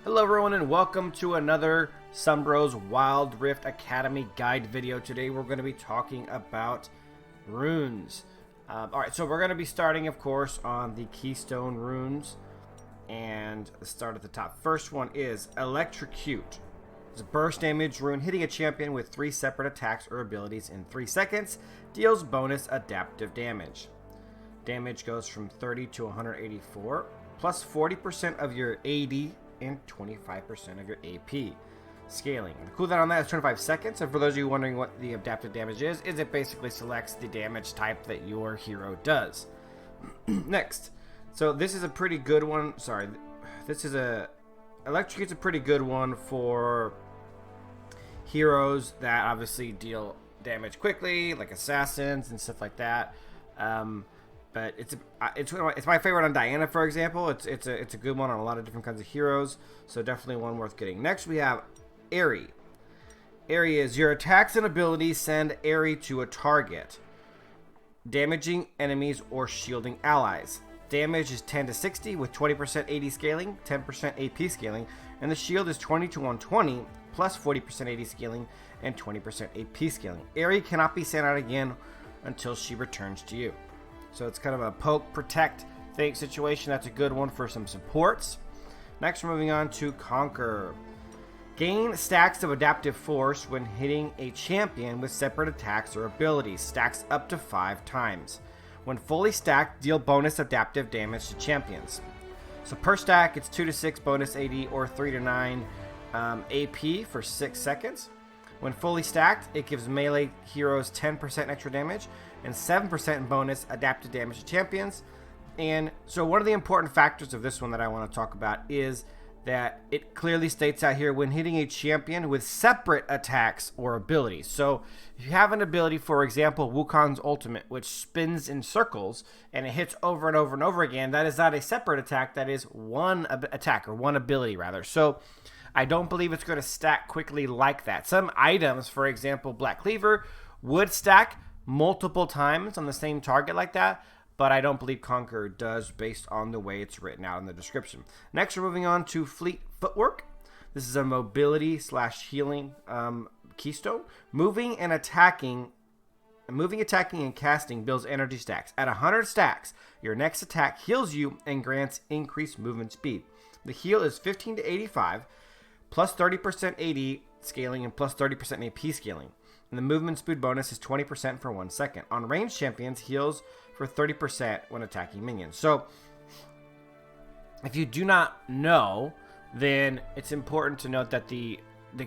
Hello everyone and welcome to another Sunbros Wild Rift Academy guide video. Today we're going to be talking about runes. Alright, so we're going to be starting of course on the Keystone runes. And let's start at the top. First one is Electrocute. It's a burst damage rune hitting a champion with 3 separate attacks or abilities in 3 seconds. Deals bonus adaptive damage. Damage goes from 30 to 184. Plus 40% of your AD and 25% of your AP. Scaling. And the cooldown on that is 25 seconds. And for those of you wondering what the adaptive damage is it basically selects the damage type that your hero does. Next. So this is a pretty good one. Sorry. This is Electrocute's a pretty good one for heroes that obviously deal damage quickly, like assassins and stuff like that. But it's my favorite on Diana, for example. It's a good one on a lot of different kinds of heroes, so definitely one worth getting. Next we have Aerie. Aerie is your attacks and abilities send Aerie to a target, damaging enemies or shielding allies. Damage is 10 to 60 with 20% AD scaling, 10% AP scaling, and the shield is 20 to 120 plus 40% AD scaling and 20% AP scaling. Aerie cannot be sent out again until she returns to you. So it's kind of a poke, protect thing situation. That's a good one for some supports. Next, we're moving on to Conquer. Gain stacks of adaptive force when hitting a champion with separate attacks or abilities. Stacks up to 5 times. When fully stacked, deal bonus adaptive damage to champions. So per stack, it's 2 to 6 bonus AD or 3 to 9 AP for 6 seconds. When fully stacked, it gives melee heroes 10% extra damage and 7% bonus adaptive damage to champions. And so one of the important factors of this one that I want to talk about is that it clearly states out here when hitting a champion with separate attacks or abilities. So if you have an ability, for example, Wukong's ultimate, which spins in circles and it hits over and over and over again, that is not a separate attack, that is one attack, or one ability rather. So I don't believe it's going to stack quickly like that. Some items, for example, Black Cleaver, would stack multiple times on the same target like that, but I don't believe Conquer does based on the way it's written out in the description. Next, we're moving on to Fleet Footwork. This is a mobility / healing keystone. Moving, attacking, and casting builds energy stacks. At 100 stacks, your next attack heals you and grants increased movement speed. The heal is 15 to 85, plus 30% AD scaling and plus 30% AP scaling. And the movement speed bonus is 20% for 1 second. On ranged champions, heals for 30% when attacking minions. So, if you do not know, then it's important to note that the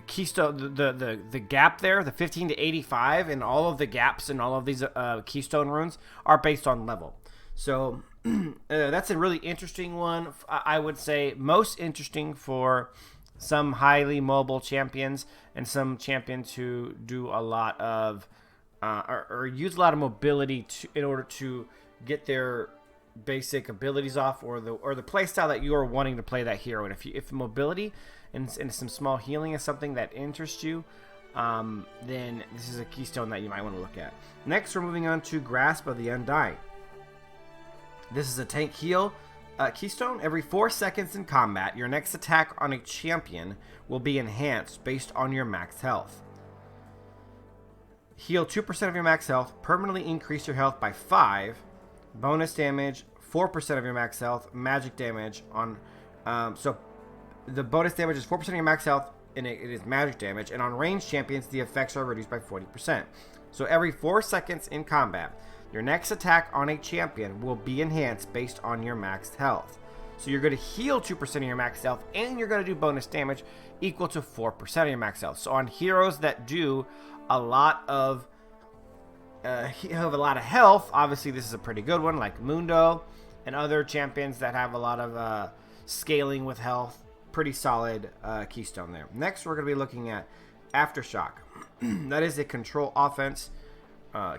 keystone, the gap there, the 15 to 85, and all of the gaps in all of these keystone runes are based on level. So, that's a really interesting one. I would say most interesting for some highly mobile champions and some champions who do a lot of or use a lot of mobility in order to get their basic abilities off, or the play style that you are wanting to play that hero. And if mobility and some small healing is something that interests you, then this is a keystone that you might want to look at. Next, we're moving on to Grasp of the Undying. This is a tank heal keystone. Every 4 seconds in combat, your next attack on a champion will be enhanced based on your max health. Heal 2% of your max health, permanently increase your health by 5, bonus damage 4% of your max health, magic damage on so the bonus damage is 4% of your max health and it is magic damage, and on ranged champions the effects are reduced by 40%. So every 4 seconds in combat, your next attack on a champion will be enhanced based on your maxed health. So you're going to heal 2% of your max health, and you're going to do bonus damage equal to 4% of your max health. So on heroes that do a lot of have a lot of health, obviously this is a pretty good one, like Mundo and other champions that have a lot of scaling with health. Pretty solid keystone there. Next, we're going to be looking at Aftershock. That is a control offense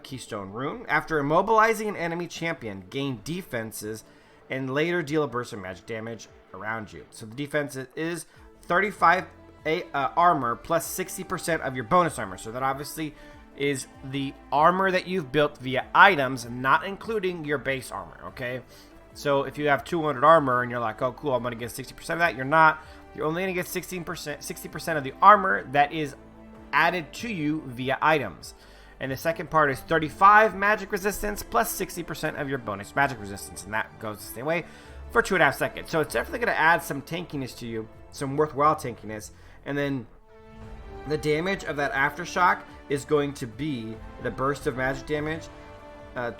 keystone rune. After immobilizing an enemy champion, gain defenses and later deal a burst of magic damage around you. So the defense is 35 armor plus 60% of your bonus armor. So that obviously is the armor that you've built via items, not including your base armor, okay? So if you have 200 armor and you're like, oh cool, I'm going to get 60% of that, you're not. You're only going to get 60% of the armor that is added to you via items. And the second part is 35 magic resistance plus 60% of your bonus magic resistance, and that goes the same way for 2.5 seconds. So it's definitely going to add some tankiness to you, some worthwhile tankiness. And then the damage of that aftershock is going to be the burst of magic damage,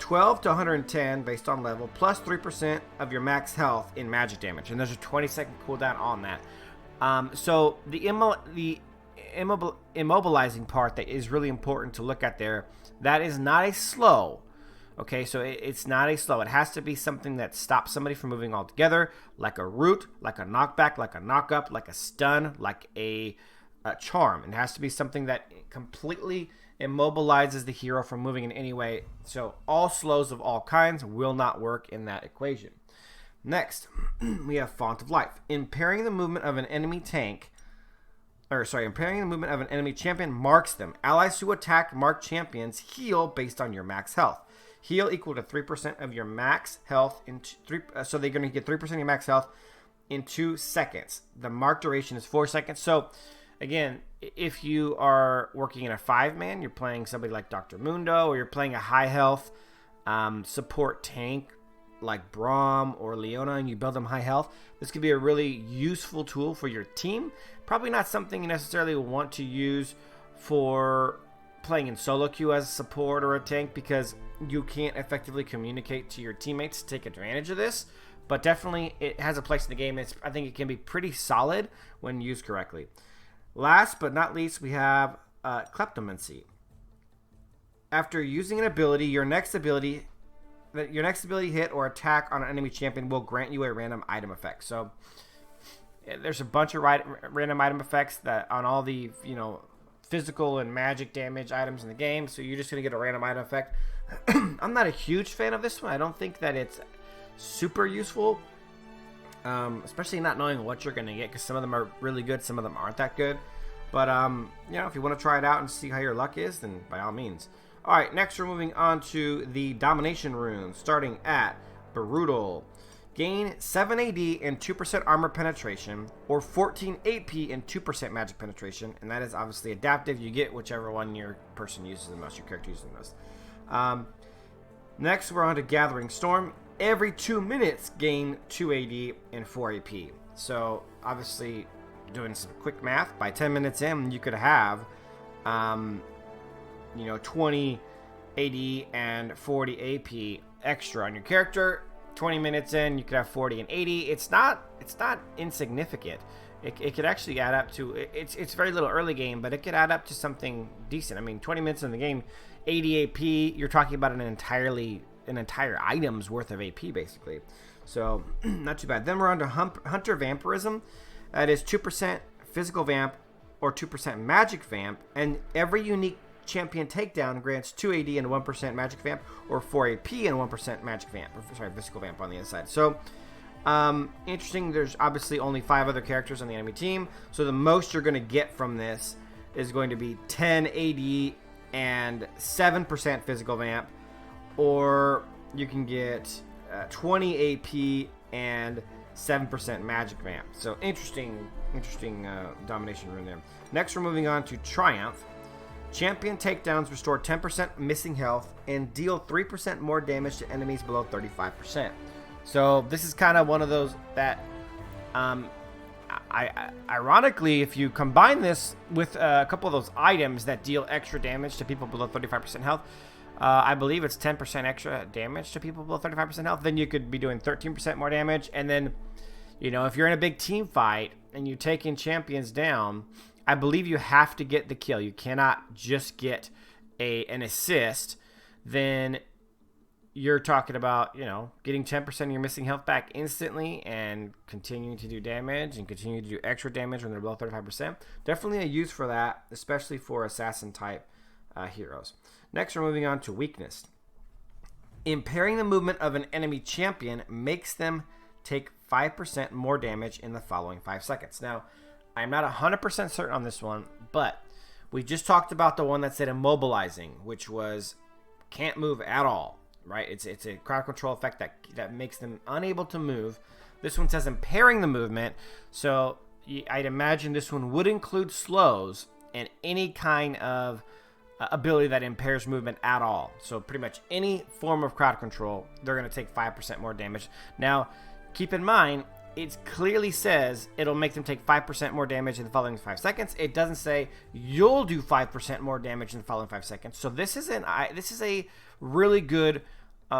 12 to 110 based on level, plus 3% of your max health in magic damage. And there's a 20-second cooldown on that. So the immobilizing part that is really important to look at there, that is not a slow. Okay, so it's not a slow. It has to be something that stops somebody from moving altogether, like a root, like a knockback, like a knockup, like a stun, like a charm. It has to be something that completely immobilizes the hero from moving in any way. So all slows of all kinds will not work in that equation. Next, we have Font of Life. Impairing the movement of an enemy impairing the movement of an enemy champion marks them. Allies who attack marked champions heal based on your max health. Heal equal to 3% of your max health so they're going to get 3% of your max health in 2 seconds. The mark duration is 4 seconds. So again, if you are working in a 5-man, you're playing somebody like Dr. Mundo, or you're playing a high health support tank like Braum or Leona, and you build them high health, this could be a really useful tool for your team. Probably not something you necessarily want to use for playing in solo queue as a support or a tank, because you can't effectively communicate to your teammates to take advantage of this. But definitely it has a place in the game. I think it can be pretty solid when used correctly. Last but not least, we have Kleptomancy. After using an ability, your next ability hit or attack on an enemy champion will grant you a random item effect. So there's a bunch of random item effects that on all the physical and magic damage items in the game. So you're just gonna get a random item effect. I'm not a huge fan of this one. I don't think that it's super useful, especially not knowing what you're gonna get, because some of them are really good, some of them aren't that good. But if you want to try it out and see how your luck is, then by all means. All right, next we're moving on to the Domination runes, starting at Brutal. Gain 7 AD and 2% armor penetration, or 14 AP and 2% magic penetration, and that is obviously adaptive. You get whichever one your person uses the most, your character uses the most. Next, we're on to Gathering Storm. Every 2 minutes, gain 2 AD and 4 AP. So, obviously, doing some quick math, by 10 minutes in, you could have 20 AD and 40 AP extra on your character. 20 minutes in, you could have 40 and 80. It's not insignificant. It could actually add up to, it's very little early game, but it could add up to something decent. I mean, 20 minutes in the game, 80 AP, you're talking about an entire item's worth of AP, basically. So, not too bad. Then we're on to Hunter Vampirism. That is 2% physical vamp or 2% magic vamp, and every unique champion takedown grants 2 AD and 1% magic vamp, or 4 AP and 1% magic vamp, physical vamp on the inside. So, interesting. There's obviously only 5 other characters on the enemy team, so the most you're going to get from this is going to be 10 AD and 7% physical vamp, or you can get 20 AP and 7% magic vamp. So interesting domination rune there. Next, we're moving on to Triumph. Champion takedowns restore 10% missing health and deal 3% more damage to enemies below 35%. So this is kind of one of those that, ironically, if you combine this with a couple of those items that deal extra damage to people below 35% health, I believe it's 10% extra damage to people below 35% health, then you could be doing 13% more damage. And then, if you're in a big team fight and you're taking champions down, I believe you have to get the kill. You cannot just get an assist. Then you're talking about, getting 10% of your missing health back instantly and continuing to do damage and continue to do extra damage when they're below 35%. Definitely a use for that, especially for assassin type heroes. Next, we're moving on to Weakness. Impairing the movement of an enemy champion makes them take 5% more damage in the following 5 seconds. Now, I'm not 100% certain on this one, but we just talked about the one that said immobilizing, which was can't move at all, right? It's a crowd control effect that makes them unable to move. This one says impairing the movement, so I'd imagine this one would include slows and any kind of ability that impairs movement at all. So pretty much any form of crowd control, they're going to take 5% more damage. Now, keep in mind, it clearly says it'll make them take 5% more damage in the following 5 seconds. It doesn't say you'll do 5% more damage in the following 5 seconds. So this is a really good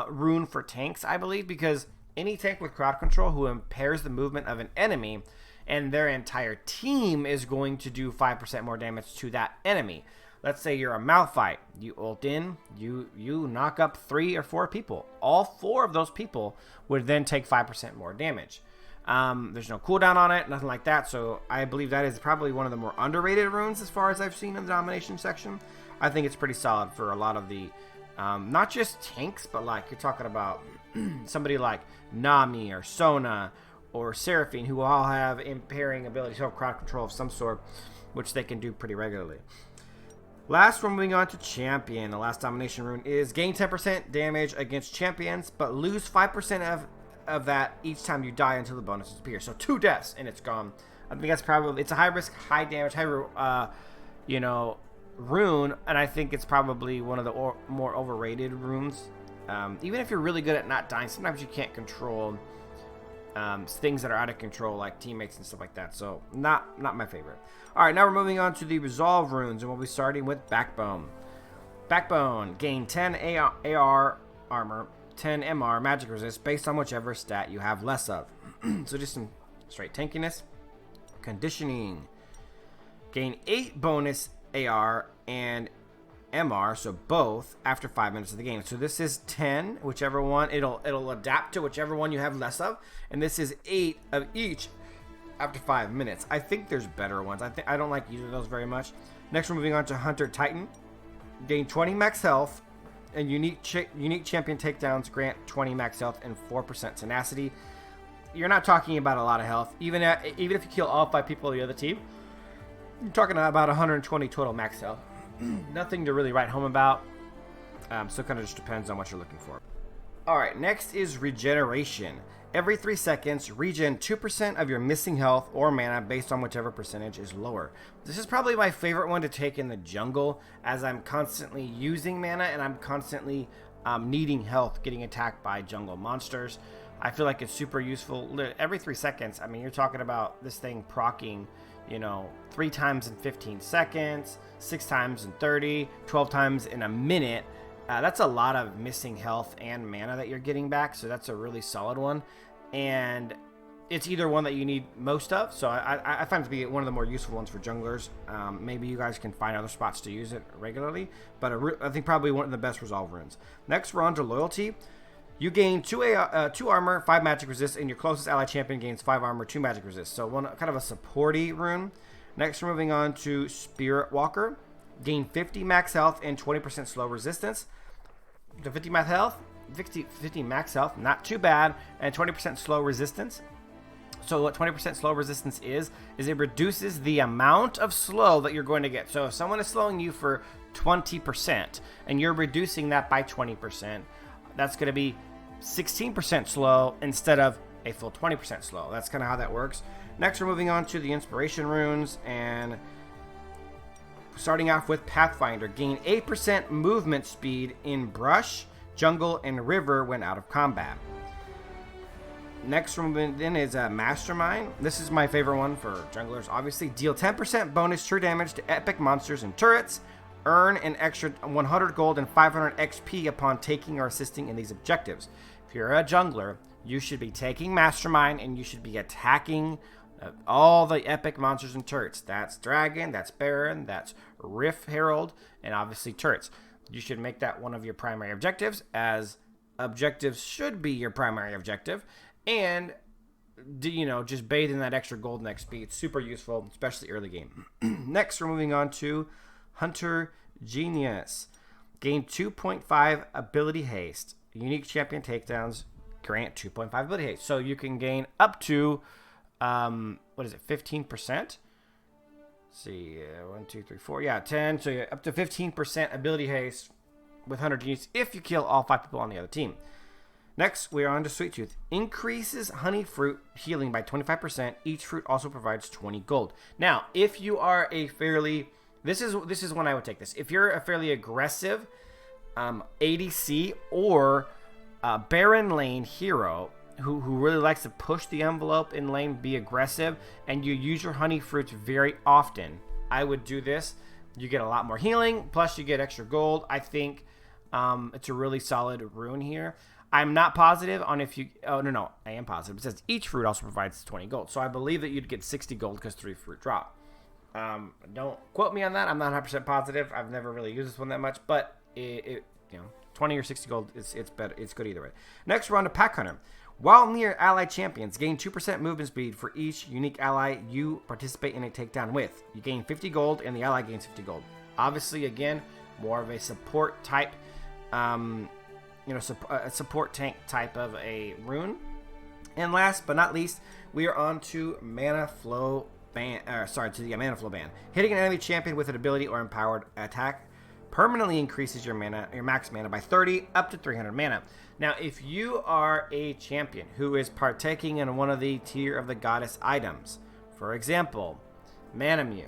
rune for tanks, I believe, because any tank with crowd control who impairs the movement of an enemy and their entire team is going to do 5% more damage to that enemy. Let's say you're a Malphite. You ult in, you knock up 3 or 4 people. All 4 of those people would then take 5% more damage. There's no cooldown on it, nothing like that. So I believe that is probably one of the more underrated runes as far as I've seen in the domination section. I think it's pretty solid for a lot of the, not just tanks, but like you're talking about somebody like Nami or Sona or Seraphine, who all have impairing abilities, so crowd control of some sort, which they can do pretty regularly. Last, we're moving on to Champion. The last domination rune is gain 10% damage against champions, but lose 5% of that each time you die until the bonus disappears. So 2 deaths and it's gone. I think that's probably, it's a high risk, high damage, high rune, and I think it's probably one of the more overrated runes. Even if you're really good at not dying, sometimes you can't control things that are out of control, like teammates and stuff like that. So not my favorite. All right, now we're moving on to the resolve runes, and we'll be starting with Backbone. Backbone, gain 10 AR armor, 10 MR magic resist based on whichever stat you have less of. So just some straight tankiness. Conditioning, gain 8 bonus AR and MR, so both after 5 minutes of the game. So this is 10, whichever one, it'll adapt to whichever one you have less of, and this is 8 of each after 5 minutes. I think there's better ones. I don't like either of those very much. Next, we're moving on to Hunter Titan. Gain 20 max health, and unique champion takedowns grant 20 max health and 4% tenacity. You're not talking about a lot of health, even if you kill all 5 people of the other team. You're talking about 120 total max health. Nothing to really write home about. So it kind of just depends on what you're looking for. Alright, next is regeneration. Every 3 seconds, regen 2% of your missing health or mana based on whichever percentage is lower. This is probably my favorite one to take in the jungle, as I'm constantly using mana and I'm constantly needing health getting attacked by jungle monsters. I feel like it's super useful. Every 3 seconds, I mean, you're talking about this thing proccing, 3 times in 15 seconds, 6 times in 30, 12 times in a minute. That's a lot of missing health and mana that you're getting back, so that's a really solid one. And it's either one that you need most of, so I find it to be one of the more useful ones for junglers. Maybe you guys can find other spots to use it regularly, but I think probably one of the best resolve runes. Next, we're on to Loyalty. You gain 2 armor, 5 magic resist, and your closest ally champion gains 5 armor, 2 magic resist. So one kind of a supporty rune. Next, we're moving on to Spirit Walker. Gain 50 max health and 20% slow resistance. The 50 max health, not too bad, and 20% slow resistance. So what 20% slow resistance is it reduces the amount of slow that you're going to get. So if someone is slowing you for 20% and you're reducing that by 20%, that's going to be 16% slow instead of a full 20% slow. That's kind of how that works. Next, we're moving on to the inspiration runes, and starting off with Pathfinder. Gain 8% movement speed in brush, jungle, and river when out of combat. Next we're moving in is Mastermind. This is my favorite one for junglers, obviously. Deal 10% bonus true damage to epic monsters and turrets. Earn an extra 100 gold and 500 XP upon taking or assisting in these objectives. If you're a jungler, you should be taking Mastermind and you should be attacking all the epic monsters and turrets. That's Dragon, that's Baron, that's Rift Herald, and obviously turrets. You should make that one of your primary objectives, as objectives should be your primary objective. And, just bathe in that extra gold and XP. It's super useful, especially early game. Next, we're moving on to Hunter Genius. Gain 2.5 ability haste. Unique champion takedowns grant 2.5 ability haste. So you can gain up to, 15%? See, 1, 2, 3, 4. Yeah, 10. So you're up to 15% ability haste with 100 genius if you kill all 5 people on the other team. Next, we are on to Sweet Tooth. Increases honey fruit healing by 25%. Each fruit also provides 20 gold. Now, if you are a fairly... This is when I would take this. If you're a fairly aggressive ADC or Baron lane hero who really likes to push the envelope in lane, be aggressive, and you use your honey fruits very often, I would do this. You get a lot more healing, plus you get extra gold. I think it's a really solid rune here. I'm not positive on if you... Oh, no, I am positive. It says each fruit also provides 20 gold. So I believe that you'd get 60 gold because 3 fruit drop. Don't quote me on that. I'm not 100% positive. I've never really used this one that much, but you know, 20 or 60 gold, it's better. It's good either way. Next, we're on to Pack Hunter. While near allied champions, gain 2% movement speed for each unique ally you participate in a takedown with. You gain 50 gold, and the ally gains 50 gold. Obviously, again, more of a support type, a support tank type of a rune. And last but not least, we are on to Mana Flow ban. To the Mana Flow ban. Hitting an enemy champion with an ability or empowered attack permanently increases your max mana by 30 up to 300 mana. Now, if you are a champion who is partaking in one of the Tear of the Goddess items, for example, Manamune,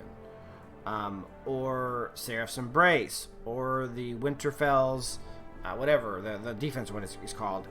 or Seraph's Embrace, or the Winterfell's, whatever the defense one is called,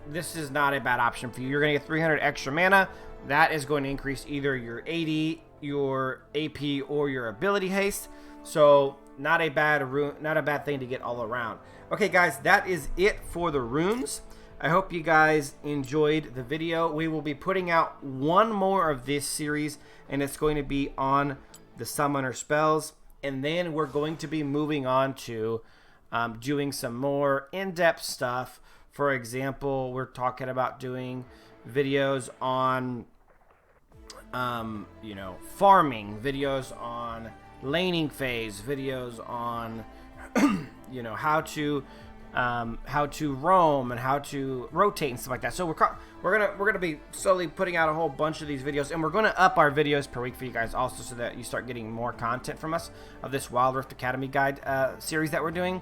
this is not a bad option for you. You're going to get 300 extra mana. That is going to increase either your AD, your AP, or your ability haste. So not a bad thing to get all around. Okay, guys, that is it for the runes. I hope you guys enjoyed the video. We will be putting out one more of this series, and it's going to be on the summoner spells. And then we're going to be moving on to doing some more in-depth stuff. For example, we're talking about doing videos on, farming, videos on laning phase, videos on, how to roam and how to rotate and stuff like that. So we're gonna be slowly putting out a whole bunch of these videos, and we're gonna up our videos per week for you guys also, so that you start getting more content from us of this Wild Rift Academy guide series that we're doing.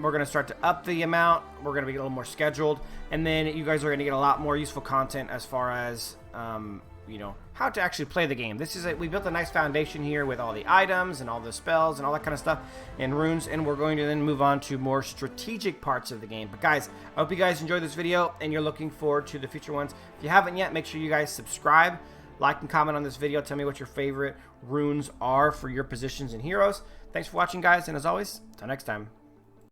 We're going to start to up the amount. We're going to be a little more scheduled. And then you guys are going to get a lot more useful content as far as, how to actually play the game. We built a nice foundation here with all the items and all the spells and all that kind of stuff and runes. And we're going to then move on to more strategic parts of the game. But guys, I hope you guys enjoyed this video and you're looking forward to the future ones. If you haven't yet, make sure you guys subscribe, like, and comment on this video. Tell me what your favorite runes are for your positions and heroes. Thanks for watching, guys. And as always, until next time.